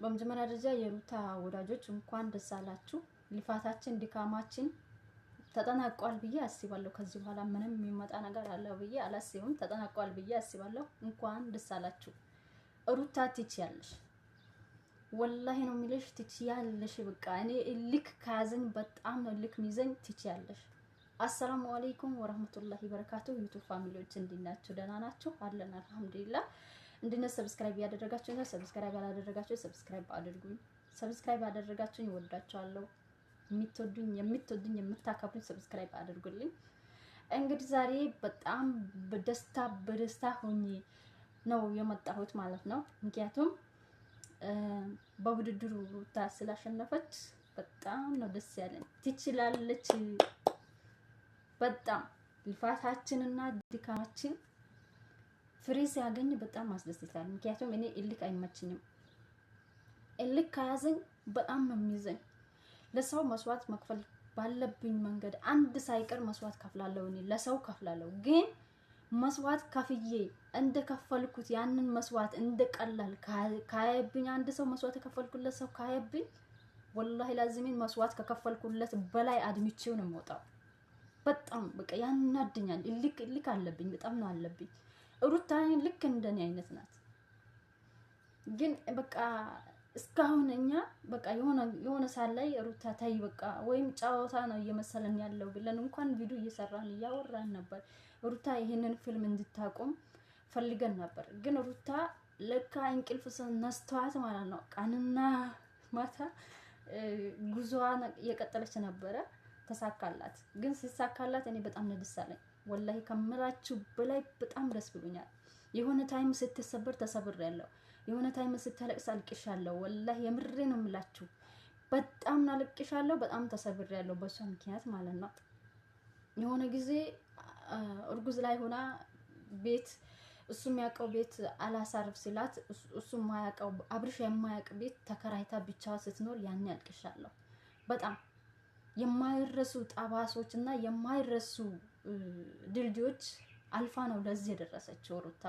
በመጀመሪያ ደረጃ የሩታ ወዳጆች እንኳን ደስ አላችሁ። ልፋታችን ድካማችን ተጠናቋል ብዬ አስባለሁ። ከዚህ በኋላ ምንም የሚመጣ ነገር አለ ብዬ አላስብም። ተጠናቋል ብዬ አስባለሁ። እንኳን ደስ አላችሁ። ሩታ ትችያለሽ፣ ወላሂ ነው የሚልሽ፣ ትችያለሽ። በቃ እኔ ልክ ከያዘኝ በጣም ነው ልክ ሚዘኝ፣ ትችያለሽ። አሰላሙ አለይኩም ወራህመቱላሂ ወበረካቱ። ዩቲዩብ ፋሚሊዎች እንዲናችሁ ደህና ናችሁ? አለን አልሐምዱሊላህ። እንድነ ሰብስክራይብ ያደረጋችሁና ሰብስክራይብ ያላደረጋችሁ ሰብስክራይብ አድርጉኝ። ሰብስክራይብ ያደረጋችሁኝ ወዳችኋለሁ። የምትወዱኝ የምታከብሩኝ ሰብስክራይብ አድርጉልኝ። እንግዲህ ዛሬ በጣም በደስታ ሆኜ ነው የመጣሁት ማለት ነው። ምክንያቱም በውድድሩ ሩታ ስላሸነፈች በጣም ነው ደስ ያለኝ። ትችላለች። በጣም ልፋታችንና ድካማችን ፍሬ ሲያገኝ በጣም አስደስታል። ምክንያቱም እኔ እልክ አይመችኝም። እልክ ከያዘኝ በጣም ነው የሚይዘኝ። ለሰው መስዋዕት መክፈል ባለብኝ መንገድ አንድ ሳይቀር መስዋዕት ከፍላለሁ። እኔ ለሰው ከፍላለሁ። ግን መስዋዕት ከፍዬ እንደ ከፈልኩት ያንን መስዋዕት እንደ ቀላል ካየብኝ አንድ ሰው መስዋዕት ከፈልኩለት ሰው ካየብኝ ወላሂ ላዚሚን መስዋዕት ከከፈልኩለት በላይ አድምቼው ነው የምወጣው። በጣም በቃ ያናድኛል። እልክ አለብኝ፣ በጣም ነው አለብኝ። ሩታ ልክ እንደኔ አይነት ናት። ግን በቃ እስካሁን እኛ በቃ የሆነ ሳል ላይ ሩታ ታይ በቃ ወይም ጫወታ ነው እየመሰለን ያለው ብለን እንኳን ቪዲዮ እየሰራን እያወራን ነበር። ሩታ ይሄንን ፊልም እንድታቆም ፈልገን ነበር። ግን ሩታ ለካ እንቅልፍ ነስተዋት ማለት ነው። ቀንና ማታ ጉዞዋን እየቀጠለች ነበረ። ተሳካላት። ግን ሲሳካላት እኔ በጣም ነው ደስ አለኝ። ወላሂ ከምላችሁ በላይ በጣም ደስ ብሎኛል። የሆነ ታይም ስትሰበር ተሰብሬያለሁ። የሆነ ታይም ስታለቅስ አልቅሻለሁ። ወላሂ የምሬ ነው የምላችሁ። በጣም አልቅሻለሁ፣ በጣም ተሰብሬያለሁ በሷ ምክንያት ማለት ነው። የሆነ ጊዜ እርጉዝ ላይ ሆና ቤት እሱ የሚያውቀው ቤት አላሳርፍ ሲላት እሱ የማያውቀው አብርሽ የማያውቅ ቤት ተከራይታ ብቻዋ ስትኖር ያን አልቅሻለሁ። በጣም የማይረሱ ጠባሶች እና የማይረሱ ድልድዮች አልፋ ነው ለዚህ የደረሰችው ሩታ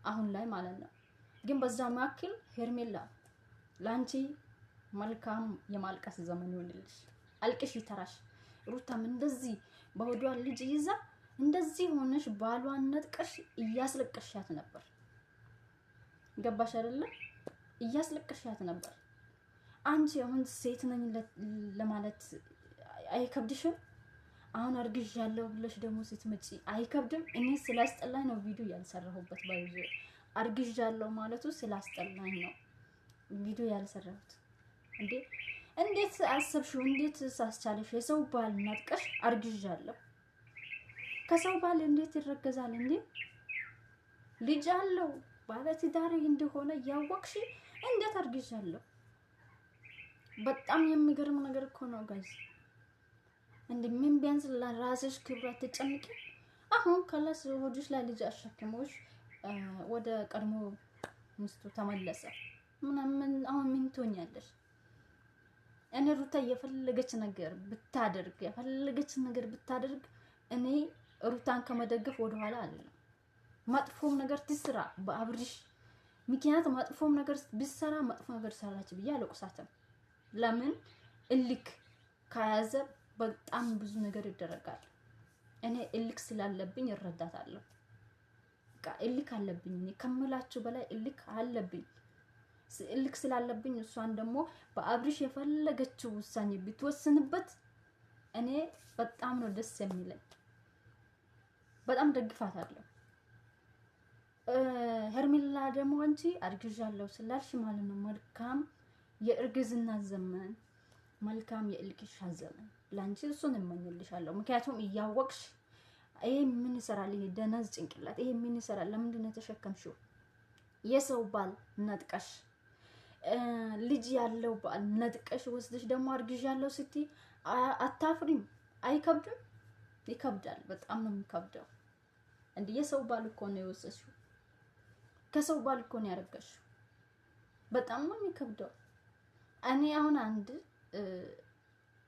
አሁን ላይ ማለት ነው። ግን በዛ መካከል ሄርሜላ ላንቺ መልካም የማልቀስ ዘመን ይሆንልሽ። አልቅሽ ይተራሽ። ሩታም እንደዚህ በሆዷ ልጅ ይዛ እንደዚህ ሆነሽ ባሏን ነጥቀሽ እያስለቀሻት ነበር። ገባሽ አይደለ? እያስለቀሻት ነበር። አንቺ አሁን ሴት ነኝ ለማለት አይከብድሽም? አሁን አርግዣለሁ ብለሽ ደግሞ ስትመጪ አይከብድም? እኔ ስላስጠላኝ ነው ቪዲዮ ያልሰራሁበት። ባይዞ አርግዣለሁ ማለቱ ስላስጠላኝ ነው ቪዲዮ ያልሰራሁት። እንዴት አሰብሽው? እንዴት ሳስቻለሽ? የሰው ባል ነጥቀሽ አርግዣለሁ። ከሰው ባል እንዴት ይረገዛል እንዴ? ልጅ አለው ባለትዳር እንደሆነ ያወቅሽ እንዴት አርግዣለሁ? በጣም የሚገርም ነገር እኮ ነው ጋይስ። ምን ቢያንስ ለራስሽ ክብር አትጨንቂ? አሁን ከላስ ሆድሽ ላይ ልጅ አሸክሞሽ ወደ ቀድሞ ሚስቱ ተመለሰ። አሁን ምን ትሆኛለሽ? እኔ ሩታ የፈለገች ነገር ብታደርግ እኔ ሩታን ከመደገፍ ወደ ኋላ አይደለም። መጥፎም ነገር ትስራ በአብርሽ ምክንያት መጥፎም ነገር ቢሰራ መጥፎ ነገር ሰራች ብዬ አልወቅሳትም። ለምን እልክ ከያዘ በጣም ብዙ ነገር ይደረጋል። እኔ እልክ ስላለብኝ እረዳታለሁ። በቃ እልክ አለብኝ። እኔ ከምላችሁ በላይ እልክ አለብኝ። እልክ ስላለብኝ እሷን ደግሞ በአብርሽ የፈለገችው ውሳኔ ብትወስንበት እኔ በጣም ነው ደስ የሚለኝ። በጣም ደግፋታለሁ። ሄርሜላ ደግሞ አንቺ አርግዣለሁ ስላልሽ ማለት ነው መልካም የእርግዝና ዘመን፣ መልካም የእልቅሻ ዘመን ላንቺ እሱን እመኝልሻለሁ። ምክንያቱም እያወቅሽ ይሄ ምን ይሰራል? ይሄ ደነዝ ጭንቅላት ይሄ ምን ይሰራል? ለምንድን ነው የተሸከምሽው? የሰው ባል ነጥቀሽ ልጅ ያለው ባል ነጥቀሽ ወስደሽ ደግሞ አርግዣለሁ ስትይ አታፍሪም? አይከብድም? ይከብዳል። በጣም ነው የሚከብደው። እንዴ የሰው ባል እኮ ነው የወሰድሽው። ከሰው ባል እኮ ነው ያረጋሽው። በጣም ነው የሚከብደው። እኔ አሁን አንድ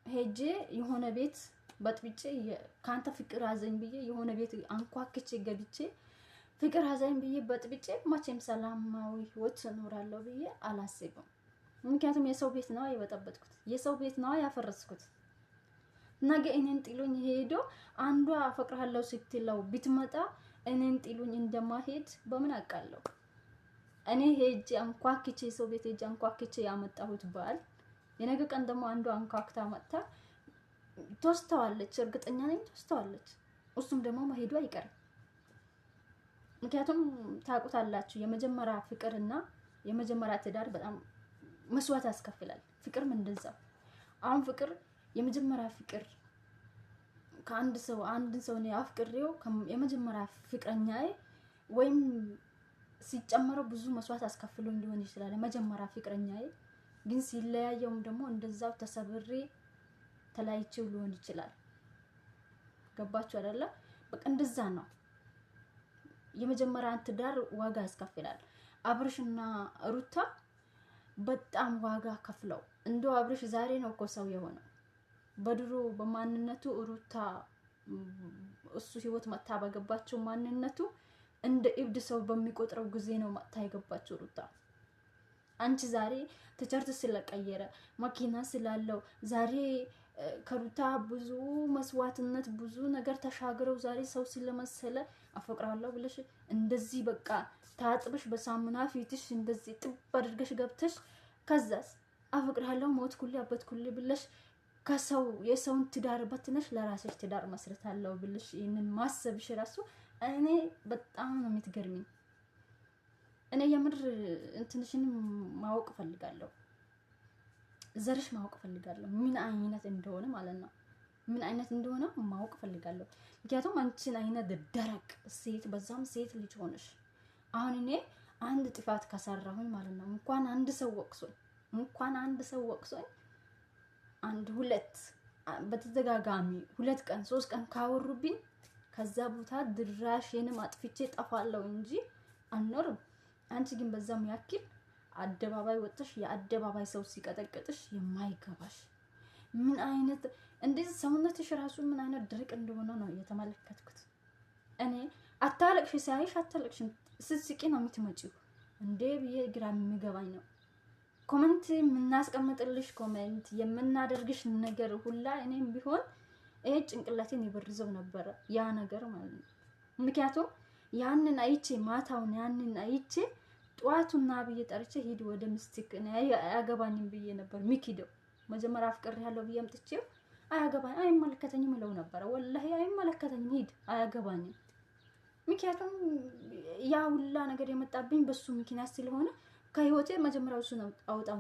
ሄጄ የሆነ ቤት በጥብጬ ካንተ ፍቅር አዘኝ ብዬ የሆነ ቤት አንኳክቼ ገብቼ ፍቅር አዛኝ ብዬ በጥብጬ መቼም ሰላማዊ ህይወት እኖራለሁ ብዬ አላስብም። ምክንያቱም የሰው ቤት ነው የበጠበጥኩት፣ የሰው ቤት ነው ያፈረስኩት። ነገ እኔን ጥሎኝ ሄዶ አንዷ አፈቅርሃለሁ ስትለው ብትመጣ እኔን ጥሎኝ እንደማሄድ በምን አውቃለሁ? እኔ ሄጄ አንኳክቼ ሰው ቤት ሄጄ አንኳክቼ ያመጣሁት ባል የነገ ቀን ደግሞ አንዷ አንኳክታ መጣ ተወስተዋለች፣ እርግጠኛ ነኝ ተወስተዋለች። እሱም ደግሞ መሄዱ አይቀርም። ምክንያቱም ታውቁታላችሁ የመጀመሪያ ፍቅርና የመጀመሪያ ትዳር በጣም መስዋዕት ያስከፍላል። ፍቅርም እንደዛው። አሁን ፍቅር የመጀመሪያ ፍቅር ከአንድ ሰው ነው አፍቅሬው የመጀመሪያ ፍቅረኛዬ ወይም ሲጨመረው ብዙ መስዋዕት አስከፍሎ ሊሆን ይችላል የመጀመሪያ ፍቅረኛዬ። ግን ሲለያየውም ደግሞ እንደዛው ተሰብሬ ተለያይቼው ሊሆን ይችላል። ገባችሁ አይደለ? በቃ እንደዛ ነው። የመጀመሪያ ትዳር ዋጋ ያስከፍላል። አብርሽና ሩታ በጣም ዋጋ ከፍለው እንደው አብርሽ ዛሬ ነው እኮ ሰው የሆነው። በድሮ በማንነቱ ሩታ እሱ ህይወት መታ በገባቸው ማንነቱ እንደ እብድ ሰው በሚቆጥረው ጊዜ ነው መታ የገባቸው ሩታ። አንቺ ዛሬ ተቸርት ስለቀየረ መኪና ስላለው ዛሬ ከሩታ ብዙ መስዋዕትነት ብዙ ነገር ተሻግረው ዛሬ ሰው ስለመሰለ አፈቅራለሁ ብለሽ እንደዚህ በቃ ታጥብሽ በሳሙና ፊትሽ እንደዚህ ጥብ አድርገሽ ገብተሽ ከዛስ አፈቅራለሁ ሞት ኩሊ አበት ኩሊ ብለሽ ከሰው የሰውን ትዳር በትነሽ ለራስሽ ትዳር መስርታለሁ ብለሽ ይሄንን ማሰብሽ ራሱ እኔ በጣም ነው የምትገርሚኝ። እኔ የምር እንትንሽን ማወቅ ፈልጋለሁ፣ ዘርሽ ማወቅ ፈልጋለሁ፣ ምን አይነት እንደሆነ ማለት ነው። ምን አይነት እንደሆነ ማወቅ ፈልጋለሁ። ምክንያቱም አንቺን አይነት ደረቅ ሴት በዛም ሴት ልጅ ሆነሽ አሁን እኔ አንድ ጥፋት ከሰራሁኝ ማለት ነው እንኳን አንድ ሰው ወቅሶኝ አንድ ሁለት በተደጋጋሚ 2 ቀን 3 ቀን ካወሩብኝ ከዛ ቦታ ድራሽንም አጥፍቼ ጠፋለሁ እንጂ አልኖርም። አንቺ ግን በዛም ያክል አደባባይ ወጥተሽ የአደባባይ ሰው ሲቀጠቅጥሽ የማይገባሽ ምን አይነት እንደዚህ ሰውነትሽ ራሱ ምን አይነት ድርቅ እንደሆነ ነው የተመለከትኩት። እኔ አታለቅሽ ሳይሽ አታለቅሽም ስትስቂ ነው የምትመጪው እንዴ ብዬ ግራ የሚገባኝ ነው። ኮሜንት የምናስቀምጥልሽ ኮሜንት የምናደርግሽ ነገር ሁላ እኔም ቢሆን ጭንቅላቴን ይበርዘው ነበር ያ ነገር ማለት ነው። ምክንያቱም ያንን አይቼ ማታውን ያንን አይቼ ጧቱና ብዬ ጠርቼ ሂድ ወደ ምስቲክ እኔ አያገባኝም ብዬ ነበር ሚኪደው። መጀመሪያ አፍቅር ያለው ብዬ አምጥቼው አያገባኝ አይመለከተኝም እለው ነበር። ወላሂ አይመለከተኝም ሂድ አያገባኝም። ምክንያቱም ያ ሁላ ነገር የመጣብኝ በሱ ምክንያት ስለሆነ ከህይወቴ መጀመሪያው እሱ ነው አውጣው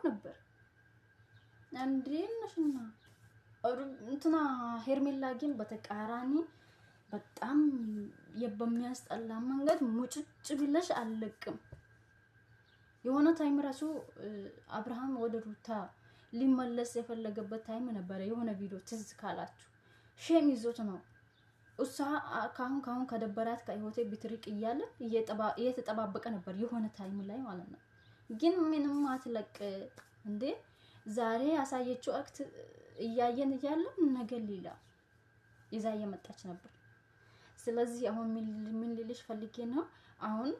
ነበር እንዴ ነሽና እንትና ሄርሜላ ግን በተቃራኒ በጣም በሚያስጠላ መንገድ ሙጭጭ ብለሽ አልለቅም። የሆነ ታይም ራሱ አብርሃም ወደ ሩታ ሊመለስ የፈለገበት ታይም ነበር። የሆነ ቪዲዮ ትዝ ካላችሁ ሼም ይዞት ነው እሷ ካሁን ከደበራት ከህይወቴ ብትርቅ እያለ እየተጠባበቀ ነበር የሆነ ታይም ላይ ማለት ነው። ግን ምንም አትለቅ እንዴ ዛሬ ያሳየችው አክት እያየን እያለ ነገር ሌላ ይዛ እየመጣች ነበር። ስለዚህ አሁን ምን ልልሽ ፈልጌ ነው አሁን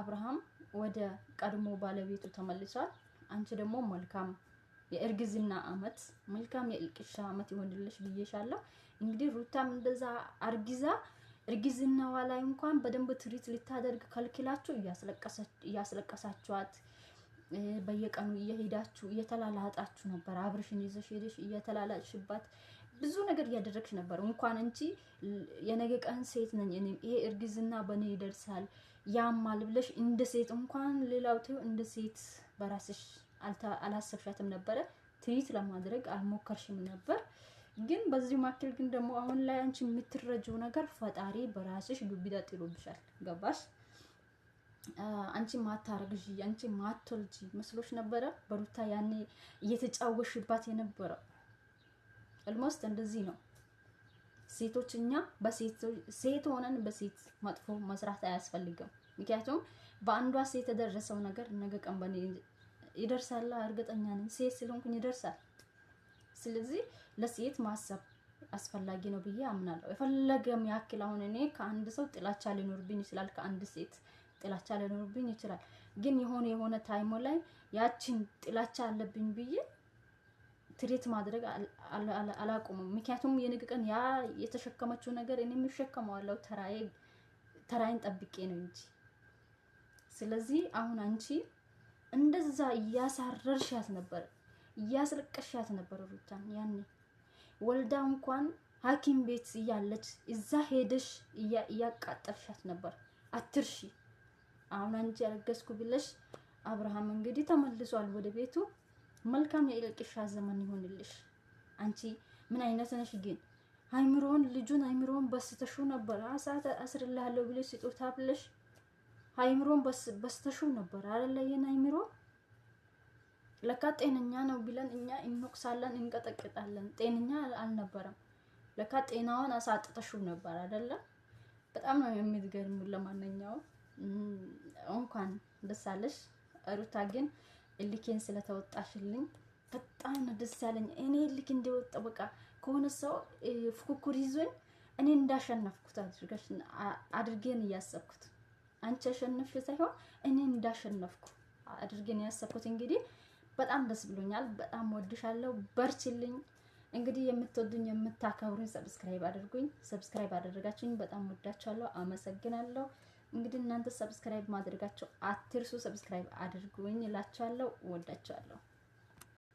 አብርሃም ወደ ቀድሞ ባለቤቱ ተመልሷል። አንቺ ደግሞ መልካም የእርግዝና አመት መልካም የእልቅሻ አመት ይሆንልሽ ብዬሻለሁ። እንግዲህ ሩታም እንደዛ እርግዝናዋ ላይ እንኳን በደንብ ትሪት ልታደርግ ከልክላችሁ እያስለቀሳችኋት በየቀኑ እየሄዳችሁ እየተላላጣችሁ ነበር። አብርሽን ይዘሽ ሄደሽ እየተላላጥሽባት ብዙ ነገር እያደረግሽ ነበር። እንኳን እንጂ የነገ ቀን ሴት ነኝ እኔ ይሄ እርግዝና በኔ ይደርሳል ያማል ብለሽ እንደ ሴት እንኳን ሌላው ተው እንደ ሴት በራስሽ አላሰብሻትም ነበር። ትሪት ለማድረግ አልሞከርሽም ነበር። ግን በዚህ ማክል ግን ደግሞ አሁን ላይ አንቺ የምትረጂው ነገር ፈጣሪ በራስሽ ዱብዳ ጥሎብሻል። ገባሽ? አንቺ ማታረግጂ አንቺ ማትወልጂ መስሎሽ ነበር በሩታ ያኔ እየተጫወሽባት የነበረው። ኦልሞስት እንደዚህ ነው። ሴቶችኛ ሴት ሆነን በሴት መጥፎ መስራት አያስፈልግም። ምክንያቱም በአንዷ ሴት የደረሰው ነገር ነገ ቀን በኔ ይደርሳል እርግጠኛ ነኝ። ሴት ስለሆንኩኝ ይደርሳል። ስለዚህ ለሴት ማሰብ አስፈላጊ ነው ብዬ አምናለሁ። የፈለገም ያክል አሁን እኔ ከአንድ ሰው ጥላቻ ሊኖርብኝ ይችላል፣ ከአንድ ሴት ጥላቻ ሊኖርብኝ ይችላል። ግን የሆነ ታይም ላይ ያቺን ጥላቻ አለብኝ ብዬ ትሪት ማድረግ አላቆምም። ምክንያቱም የንግቀን ያ የተሸከመችው ነገር እኔ የምሸከመዋለሁ ተራዬን ጠብቄ ነው እንጂ። ስለዚህ አሁን አንቺ እንደዛ እያሳረርሻት ነበር፣ እያስለቀሻት ነበር ሩታን። ያኔ ወልዳ እንኳን ሐኪም ቤት እያለች እዛ ሄደሽ እያቃጠልሻት ነበር። አትርሺ። አሁን አንቺ ያረገዝኩ ብለሽ አብርሃም እንግዲህ ተመልሷል ወደ ቤቱ። መልካም የእልቅሻ ዘመን ይሁንልሽ። አንቺ ምን አይነት ነሽ ግን? ልጁን አይምሮን በስተሹ ነበር አሳተ አስርልሃለሁ ብለሽ ስጦታ ብለሽ አይምሮን በስተሹ ነበር አይደለ? የኔ አይምሮ ለካ ጤነኛ ነው ብለን እኛ እንወቅሳለን፣ እንቀጠቅጣለን። ጤነኛ አልነበረም። ለካ ጤናውን አሳጥተሹ ነበር አይደለ? በጣም ነው የሚገርም። ለማንኛውም እንኳን ደስ አለሽ ሩታ። ግን እልኬን ስለተወጣሽልኝ በጣም ነው ደስ ያለኝ። እኔ እልክ እንደወጣ በቃ ከሆነ ሰው ፉክክር ይዞኝ እኔ እንዳሸነፍኩት አድርጌን እያሰብኩት፣ አንቺ አሸነፍሽ ሳይሆን እኔ እንዳሸነፍኩ አድርጌን ያሰብኩት። እንግዲህ በጣም ደስ ብሎኛል። በጣም ወድሻለሁ። በርችልኝ። እንግዲህ የምትወዱኝ የምታከብሩኝ ሰብስክራይብ አድርጉኝ። ሰብስክራይብ አደረጋችሁኝ በጣም ወዳችኋለሁ። አመሰግናለሁ። እንግዲህ እናንተ ሰብስክራይብ ማድረጋችሁ አትርሱ። ሰብስክራይብ አድርጉኝ እላችኋለሁ። ወዳችኋለሁ።